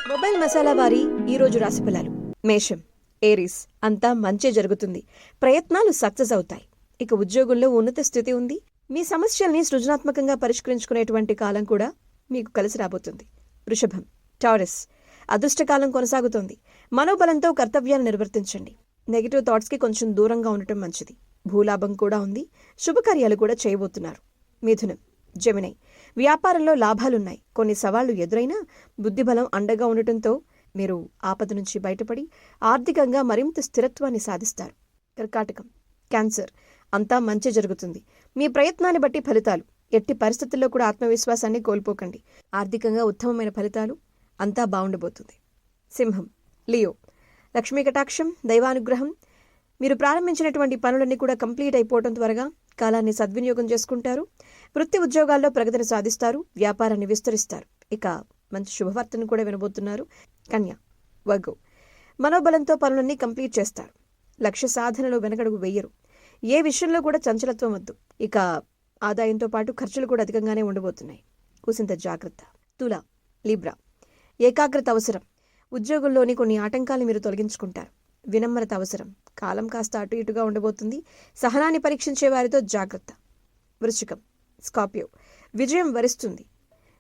Mobile masala వారి ఈరోజు రాశి ఫలాలు. మేషం, ఏరీస్, అంతా మంచి జరుగుతుంది. ప్రయత్నాలు సక్సెస్ అవుతాయి. ఇక ఉద్యోగంలో ఉన్నత స్థితి ఉంది. మీ సమస్యల్ని సృజనాత్మకంగా పరిష్కరించుకునేటువంటి కాలం కూడా మీకు కలిసి రాబోతుంది. వృషభం, టారస్, అదృష్టకాలం కొనసాగుతోంది. మనోబలంతో కర్తవ్యాన్ని నిర్వర్తించండి. నెగిటివ్ థాట్స్కి కొంచెం దూరంగా ఉండటం మంచిది. భూలాభం కూడా ఉంది. శుభకార్యాలు కూడా చేయబోతున్నారు. మిథునం, జెమినై, వ్యాపారంలో లాభాలున్నాయి. కొన్ని సవాళ్లు ఎదురైనా బుద్ధిబలం అండగా ఉండటంతో మీరు ఆపద నుంచి బయటపడి ఆర్థికంగా మరింత స్థిరత్వాన్ని సాధిస్తారు. కర్కాటకం, క్యాన్సర్, అంతా మంచి జరుగుతుంది. మీ ప్రయత్నాన్ని బట్టి ఫలితాలు. ఎట్టి పరిస్థితుల్లో కూడా ఆత్మవిశ్వాసాన్ని కోల్పోకండి. ఆర్థికంగా ఉత్తమమైన ఫలితాలు. అంతా బాగుండబోతుంది. సింహం, లియో, లక్ష్మీ కటాక్షం, దైవానుగ్రహం. మీరు ప్రారంభించినటువంటి పనులన్నీ కూడా కంప్లీట్ అయిపోవడం త్వరగా కాలాన్ని సద్వినియోగం చేసుకుంటారు. వృత్తి ఉద్యోగాల్లో ప్రగతిని సాధిస్తారు. వ్యాపారాన్ని విస్తరిస్తారు. ఇక మంచి శుభవార్తను కూడా వినబోతున్నారు. కన్య, వర్గో, మనోబలంతో పనులన్నీ కంప్లీట్ చేస్తారు. లక్ష్య సాధనలో వెనకడుగు వెయ్యరు. ఏ విషయంలో కూడా చంచలత్వం వద్దు. ఇక ఆదాయంతో పాటు ఖర్చులు కూడా అధికంగానే ఉండబోతున్నాయి. కూసింత జాగ్రత్త. తుల, లిబ్రా, ఏకాగ్రత అవసరం. ఉద్యోగంలోని కొన్ని ఆటంకాలు మీరు తొలగించుకుంటారు. వినమ్రత అవసరం. కాలం కాస్త అటు ఇటుగా ఉండబోతుంది. సహనాన్ని పరీక్షించే వారితో జాగ్రత్త. వృశ్చికం, స్కార్పియో, విజయం వరిస్తుంది.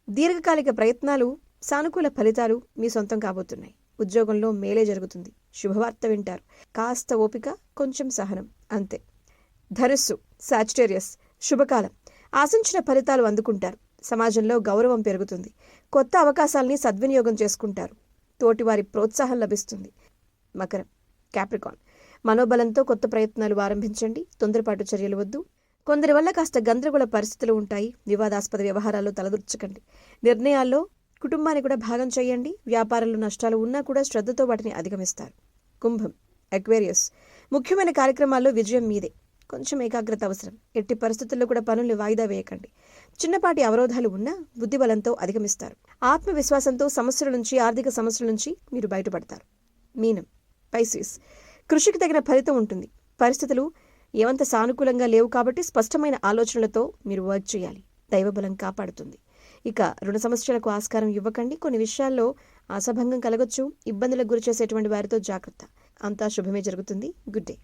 దీర్ఘకాలిక ప్రయత్నాలు, సానుకూల ఫలితాలు మీ సొంతం కాబోతున్నాయి. ఉద్యోగంలో మేలే జరుగుతుంది. శుభవార్త వింటారు. కాస్త ఓపిక, కొంచెం సహనం, అంతే. ధనుస్సు, సాజిటేరియస్, శుభకాలం. ఆశించిన ఫలితాలు అందుకుంటారు. సమాజంలో గౌరవం పెరుగుతుంది. కొత్త అవకాశాలని సద్వినియోగం చేసుకుంటారు. తోటివారి ప్రోత్సాహం లభిస్తుంది. మకరం, క్యాప్రికాన్, మనోబలంతో కొత్త ప్రయత్నాలు ఆరంభించండి. తొందరపాటు చర్యలు వద్దు. కొందరి వల్ల కాస్త గందరగోళ పరిస్థితులు ఉంటాయి. వివాదాస్పద వ్యవహారాల్లో తలదూర్చకండి. నిర్ణయాల్లో కుటుంబాన్ని కూడా భాగం చేయండి. వ్యాపారంలో నష్టాలు ఉన్నా కూడా శ్రద్ధతో వాటిని అధిగమిస్తారు. కుంభం, అక్వేరియస్, ముఖ్యమైన కార్యక్రమాల్లో విజయం మీదే. కొంచెం ఏకాగ్రత అవసరం. ఎట్టి పరిస్థితుల్లో కూడా పనుల్ని వాయిదా వేయకండి. చిన్నపాటి అవరోధాలు ఉన్నా బుద్ధిబలంతో అధిగమిస్తారు. ఆత్మవిశ్వాసంతో సమస్యల నుంచి, ఆర్థిక సమస్యల నుంచి మీరు బయటపడతారు. మీనం, పైసిస్, కృషికి తగిన ఫలితం ఉంటుంది. పరిస్థితులు ఏమంత సానుకూలంగా లేవు కాబట్టి స్పష్టమైన ఆలోచనలతో మీరు వర్క్ చేయాలి. దైవబలం కాపాడుతుంది. ఇక రుణ సమస్యలకు ఆస్కారం ఇవ్వకండి. కొన్ని విషయాల్లో ఆశాభంగం కలగొచ్చు. ఇబ్బందులకు గురి చేసేటువంటి వారితో జాగ్రత్త. అంతా శుభమే జరుగుతుంది. Good day.